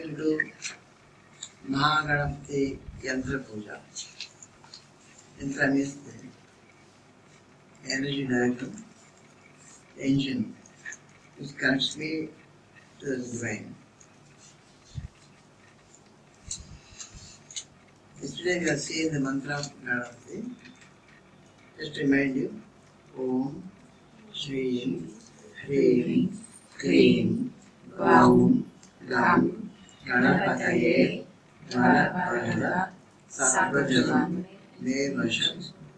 to do Mahaganapati Yantra Puja. Yantra means the energy diagram, engine, which connects me to the divine. Yesterday we have seen the mantra of Ganapati. Just remind you, Om Shri Hri Krim Gaum Gam Ganapataye Prahlada Sastry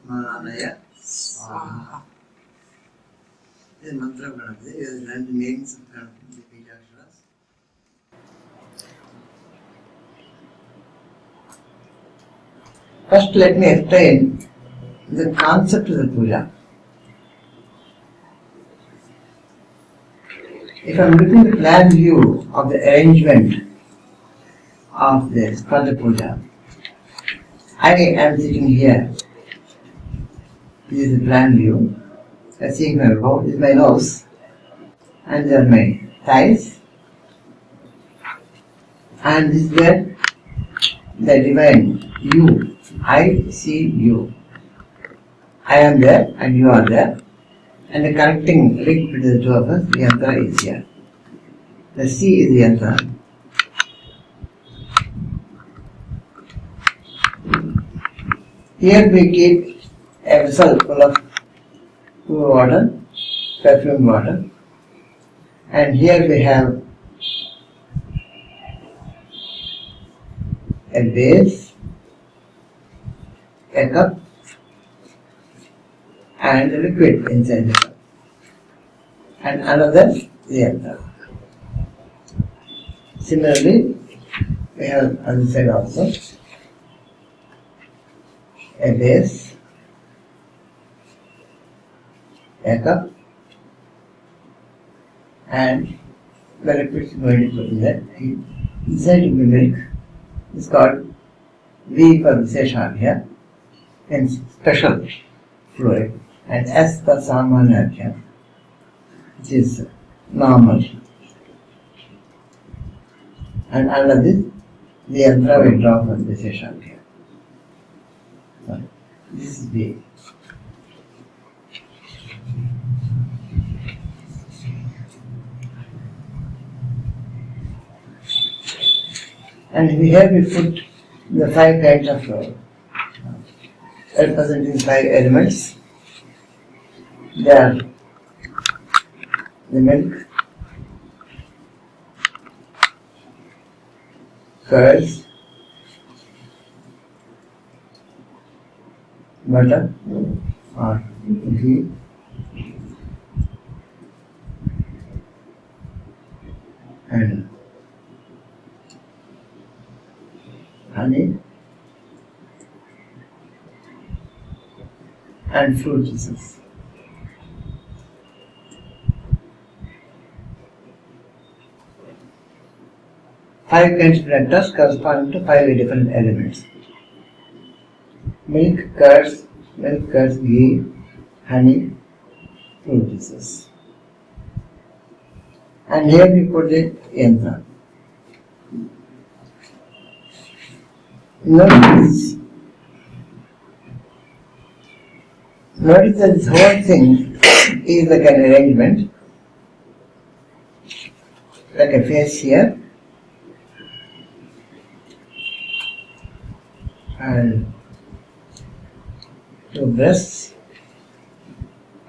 Manaya Maha. This is the mantra of Ganapati. We have learned the names of Ganapati, the Pujaksharas. First, let me explain the concept of the puja. If I am looking at the plan view of the arrangement of this for the puja, I am sitting here. This is the plan view. I see my bow, this is my nose, and there are my thighs, and this is where the divine you. I see you. I am there and you are there, and the connecting link between the two of us, the Yantra is here. The C is the Yantra. Here we keep a vessel full of pure water, perfumed water, and here we have a base, a cup, and a liquid inside the cup, and another the Yantra. Similarly, we have on this side also a base, a cup, and the liquid is going to put in there. Inside the milk is called V for Vishesha here, and special fluid, and S for Samanya here, which is normal. And under this, the Yantra will draw from Vishesha here. So, this is V. And here we put the 5 kinds of representing 5 elements. They are the milk, curds, butter or ghee, and honey, and fruit juices. Five kinds of nectars correspond to 5 different elements. Milk, curds, ghee, honey, fruit juices. And here we put the Yantra. Notice that this whole thing is like an arrangement, like a face here, and 2 breasts,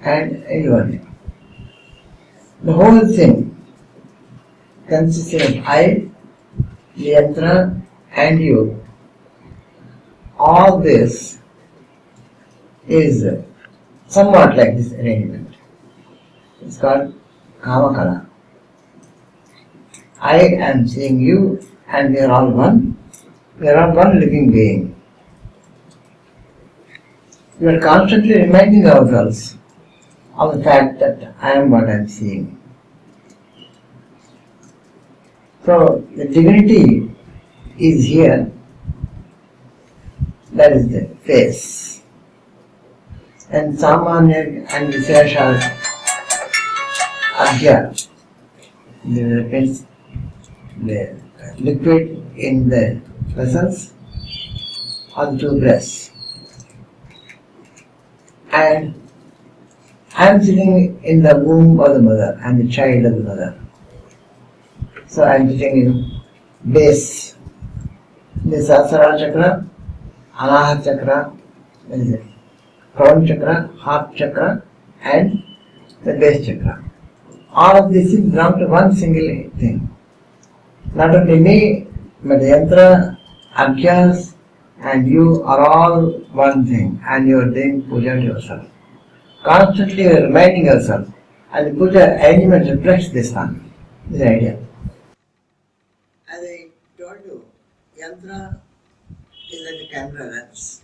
and a yoni. The whole thing consisting of I, the Yantra, and you. All this is somewhat like this arrangement. It's called Kamakala. I am seeing you, and we are all one. We are all one living being. We are constantly reminding ourselves of the fact that I am what I am seeing. So the divinity is here. That is the face. And Samanya and Vishesha are here. This represents the liquid in the vessels or the two breasts. And I am sitting in the womb of the mother, I am the child of the mother. So I am sitting in base, the Sahasrara chakra, Anahata chakra, crown chakra, heart chakra, and the base chakra. All of this is belong to one single thing. Not only me, but the Yantra, Archas, and you are all one thing, and you are doing puja to yourself. Constantly you are reminding yourself, and the puja arrangement reflects this one, this idea. As I told you, Yantra is like a camera lens.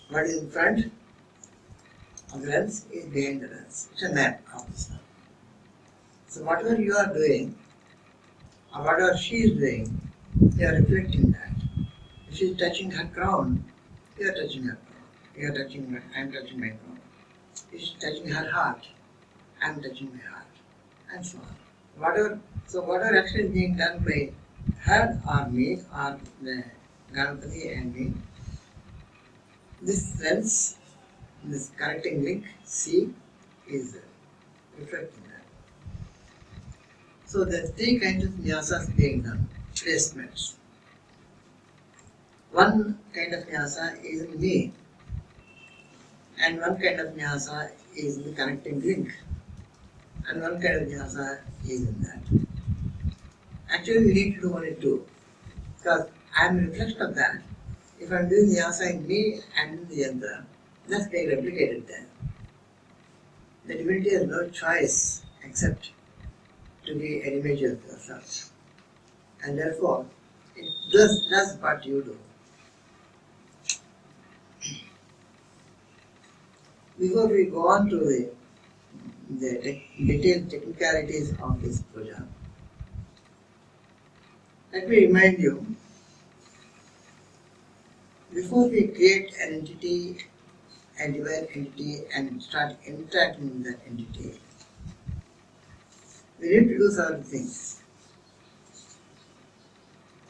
What is in front of the lens is behind the lens. It's a map of the sun. So whatever you are doing, or whatever she is doing, you are reflecting that. If she is touching her crown, you are touching her crown. You are touching I am touching my crown. If she is touching her heart, I am touching my heart, and so on. Whatever action is being done by her or me or the Ganapati and me, this lens, this connecting link, C, is reflecting that. So there are three kinds of nyasas being done, placements. One kind of nyasa is in me, and one kind of nyasa is in the connecting link, and one kind of nyasa is in that. Actually, we need to do only two, because I am a reflection of that. If I am doing nyasa in me and in the yantra, that's being replicated there. The divinity has no choice except to be an image of yourself, and therefore it does what you do. Before we go on to the detailed technicalities of this puja, let me remind you, before we create an entity, a divine entity, and start interacting with that entity, we need to do certain things.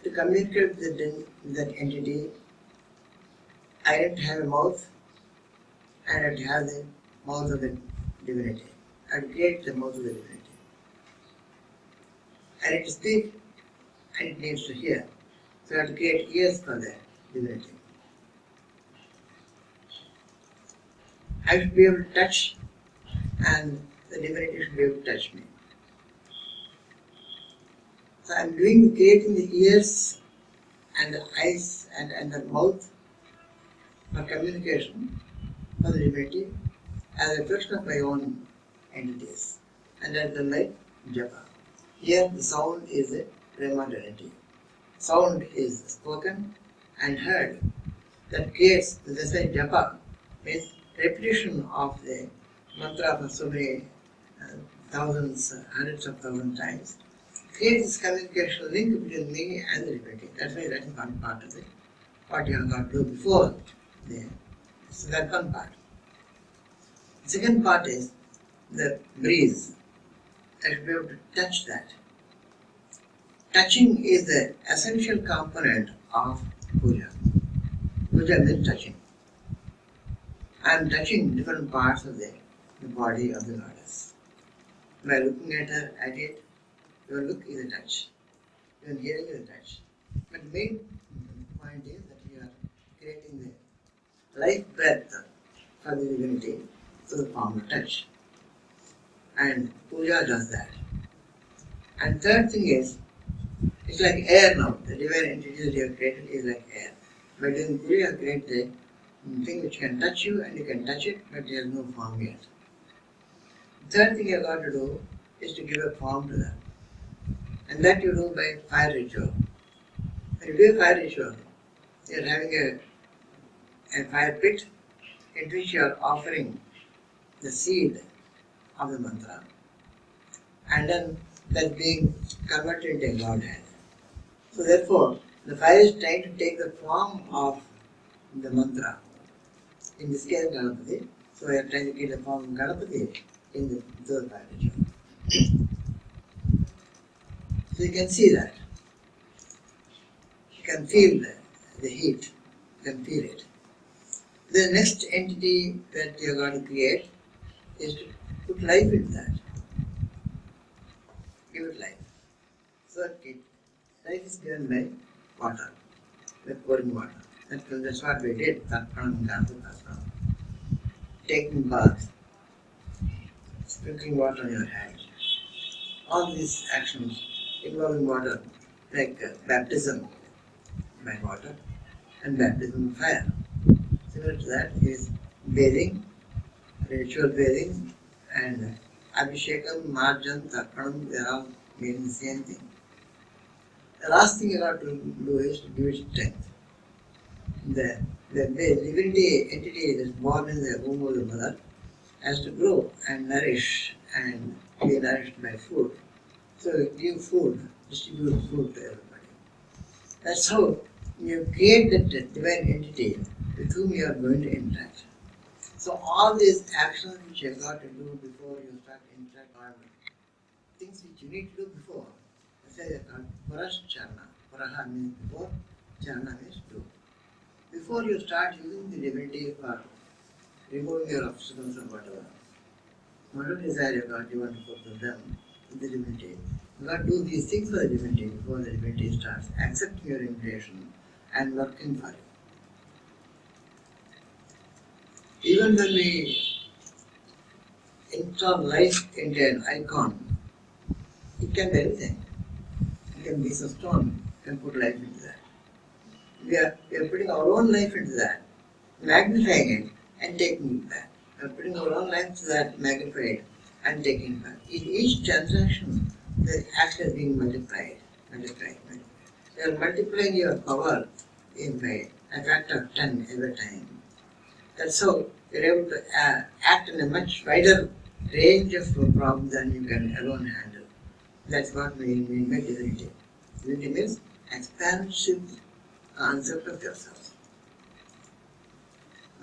To communicate with that entity, I have to have a mouth, and I have to have the mouth of the divinity. I have to create the mouth of the divinity. I need to speak, and it needs to hear. So I have to create ears for the divinity. I should be able to touch, and the divinity should be able to touch me. So I am creating the ears and the eyes and the mouth for communication for the divinity as a reflection of my own entities. And that's the like japa. Here the sound is a primordiality. Sound is spoken and heard. That creates, that's why japa means repetition of the mantra for so many thousands, hundreds of thousands times. Creates this communication link between me and the divinity. That's why that is one part of it. What you have got to do before so that's one part. The second part is the breeze. I should be able to touch that. Touching is the essential component of puja. Puja means touching. I am touching different parts of the body of the goddess. By looking at her, at it, your look is a touch. Your hearing is a touch. But the main point is that you are creating the life breath for the divinity through the form of touch. And puja does that. And third thing is, it's like air now. The divine entity that you have created is like air. But in puja you have created the thing which can touch you and you can touch it, but there is no form yet. The third thing you have got to do is to give a form to that. And that you do by fire ritual. When you do a fire ritual, you are having a fire pit in which you are offering the seed of the mantra, and then that's being converted into a Godhead. So therefore, the fire is trying to take the form of the mantra. In this case, Ganapati. So we are trying to get the form of Ganapati in the third fire ritual. So you can see that. You can feel the heat. You can feel it. The next entity that you are going to create is to put life into that. Give it life. So life is given by water, by pouring water. That's what we did. Taking bath, sprinkling water on your hands. All these actions involving water, like baptism by water and baptism of fire. Similar to that is bathing, ritual bathing, and abhishekam, marjan, tarpanam, they are all meaning the same thing. The last thing you have to do is to give it strength. The divinity entity that is born in the womb of the mother has to grow and nourish and be nourished by food. So give food, distribute food to everybody. That's how you create that divine entity with whom you are going to interact. So all these actions which you have got to do before you start interacting are things which you need to do before. That's why they are called purashcharanam. Puraha means before, charana means do. Before you start using the divinity for removing your obstacles or whatever desire you got, you want to fulfill them with the divinity. You got to do these things for the divinity before the divinity starts accepting your invitation and working for you. Even when we install life into an icon, it can be anything. It can be a stone, you can put life into that. We are putting our own life into that, magnifying it and taking it back. We are putting our own life into that, magnifying it and taking it back. In each transaction, the act is being multiplied. You are multiplying your power by a factor of 10 every time. That's how you're able to act in a much wider range of problems than you can alone handle. That's what we mean by divinity. Divinity means expansive concept of yourself.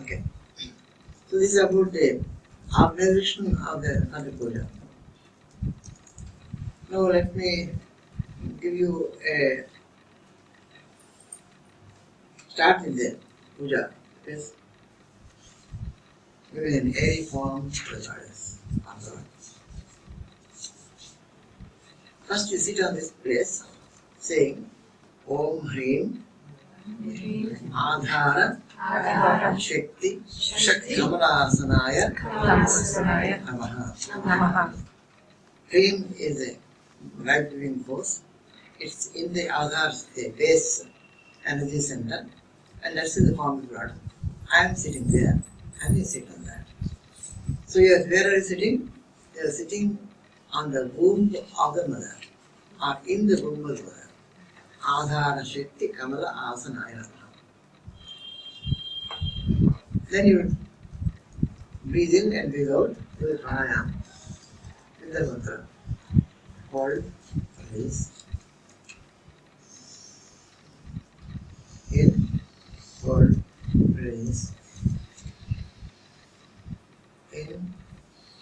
Okay. So this is about the organization of the Yantra Puja. Now let me give you a start with the puja. Yes. Giving an airy form to the goddess of God. First you sit on this place saying Om Hrim Adhara Shakti Kamala Asanaya Namaha. Hrim is a life-giving force. It's in the Adhar, the base energy center, and that's in the form of blood. I am sitting there, and you sit on that. So where are you sitting? You are sitting on the womb of the mother, or in the womb of the mother. Adhara Shakti Kamala Asanaya. Then you breathe in and breathe out with the pranayama, with the mantra. Hold, release. In, hold, release. In,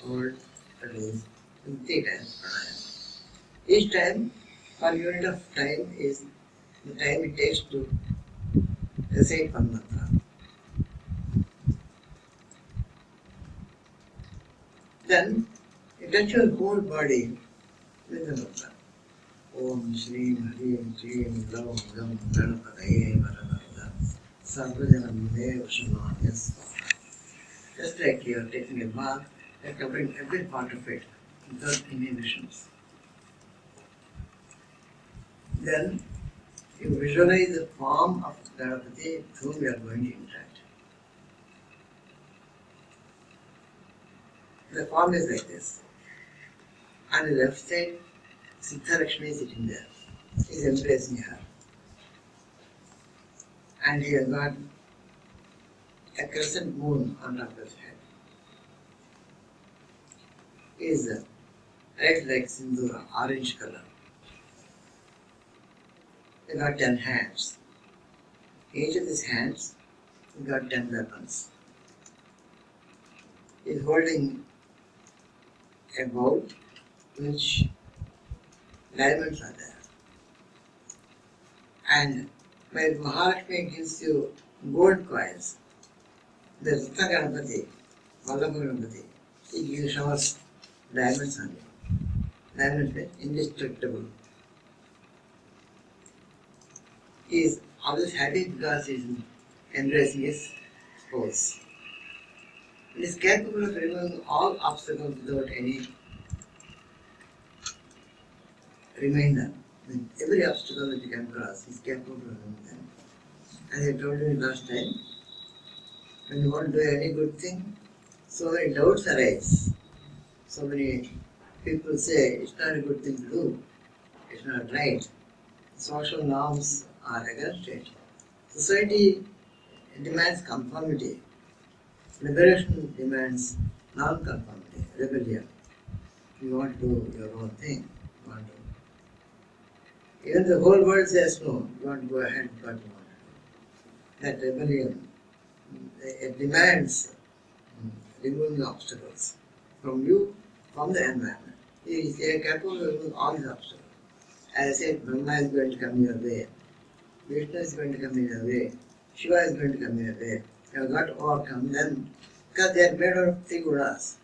hold, release. And 3 times pranayama. Each time, 1 unit of time is the time it takes to recite one mantra. Then you touch your whole body with the mantra. Om Shri Hri Shri Lam Gam Ganapati Yantra Pūjā. Just like you are taking a bath, you are covering every part of it without inhibitions. Then you visualize the form of Ganapati with whom you are going to interact. The form is like this. On the left side, Siddha Lakshmi is sitting there. He is embracing her. And he has got a crescent moon on top of his head. He is red like sindura, orange color. He got 10 hands. Each of these hands he got 10 weapons. He is holding a bowl in which diamonds are there. And when Mahalakshmi gives you gold coins, the Ganapati, Mahaganapati, he gives showers diamonds on you. Diamonds are indestructible. He is always happy because he is embracing his spouse. He is capable of removing all obstacles without any reminder. With every obstacle that you come across, he is capable of removing them. As I told you last time, when you want to do any good thing, so many doubts arise. So many people say it's not a good thing to do, it's not right. Social norms are against it. Society demands conformity. Liberation demands non-conformity, rebellion. You want to do your own thing. You want to. Even the whole world says no, you want to go ahead with what you want to do. That rebellion, it demands removing obstacles from you, from the environment. He is capable of removing all these obstacles. As I said, Brahma is going to come your way, Vishnu is going to come in your way, Shiva is going to come in your way. You have got to overcome them because they are made of three gunas,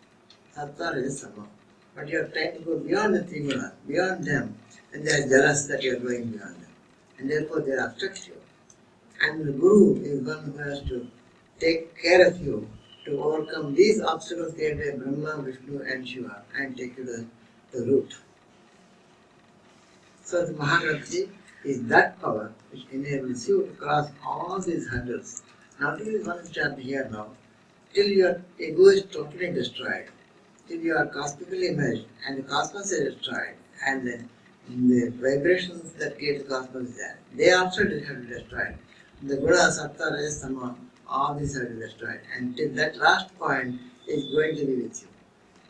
Sattva, Rajas, Tamo. But you are trying to go beyond the three gunas, beyond them, and they are jealous that you are going beyond them. And therefore they obstruct you. And the Guru is one who has to take care of you to overcome these obstacles created by Brahma, Vishnu and Shiva and take you to the root. So the Mahaganapati is that power which enables you to cross all these hurdles. Not only one which are here now, till your ego is totally destroyed, till you are cosmically emerged and the cosmos is destroyed and the vibrations that create the cosmos is there, they also have to be destroyed. The Guna, Sattva, Rajas, Tamo, all these have to be destroyed. And till that last point is going to be with you.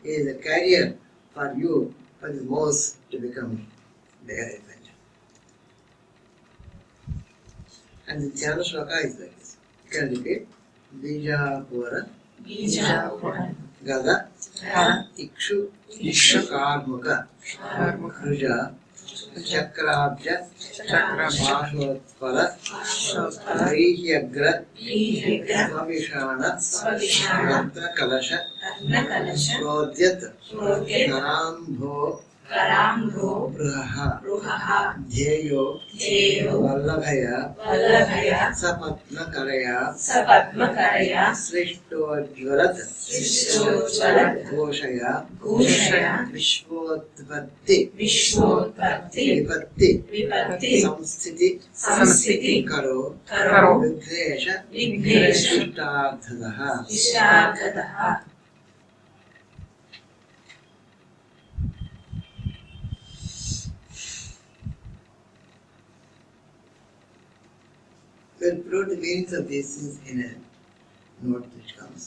He is a carrier for you, for the mouse to become the elephant. And the dhyana shloka is like this. You can repeat. Bija Pura Gada Ikshu Karmuka Pūjā Chakrabja Bhashotpala Vrihyagra Svavishana Yantra Kalasha Prodhyat Karambho Ruhaha Dhyeyo Vallabhaya Sapatmakaraya Srishtojvarat Ghoshaya Vishwotpatti Vipatti Samsthiti Karo Vignesha Ishtardhadaha. We'll put the meanings of these things in a note which comes,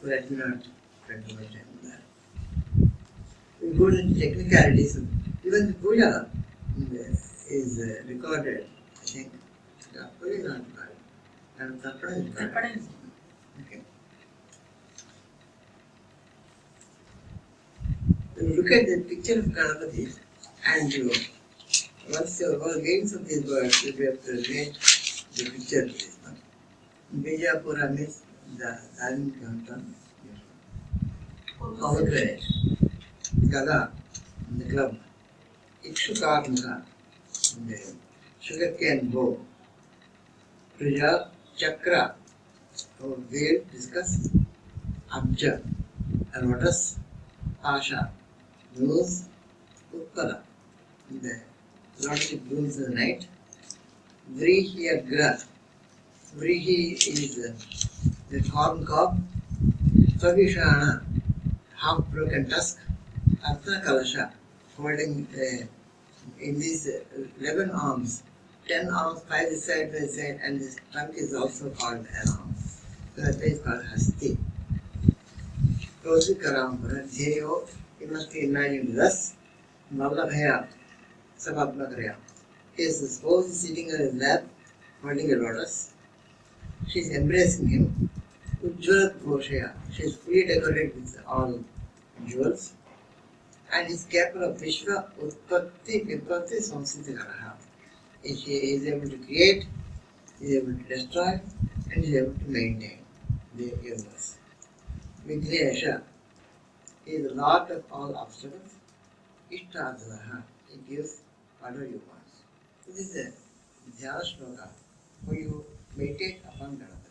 but I do not spend too much time on that. We go into technicalities. Even the puja is recorded, I think. Puja is not recorded. And Tata is recorded. Okay. When you look at the picture of Ganapati and you, once your whole meanings of these words, you have to relate the picture to this one. Devipuram is the Dharan Yantra, pomegranate, Gada, the club, Ikshukarmuka, the sugarcane bow, Pūjā, Chakra, our wheel, discuss, Abja, a lotus, Pasha, nose, Uppala, the lotus blooms in the night, Vrihyagra. Vrihi is the corn cob. Svavishana, half broken tusk. Artha Kalasha, holding in these 11 arms, 10 arms, 5 this side, this side, and this trunk is also called an arm. So that is called Hasti. Tosi Karambara, Dhyeyo, you must be imagined thus. Vallabhaya, Sapatmakaraya. His spouse is sitting on his lap, holding a lotus. She is embracing him. Ujjalat Ghoshaya. She is fully decorated with all jewels. And he is capable of Vishwa Utpatti Vipatti Samsitikaraha. He is able to create, he is able to destroy, and he is able to maintain the universe. Vighnesha, he is the Lord of all obstacles. Ishtadhanaha, he gives whatever you want. So this is a dhyana shloka where you meditate upon Ganapati.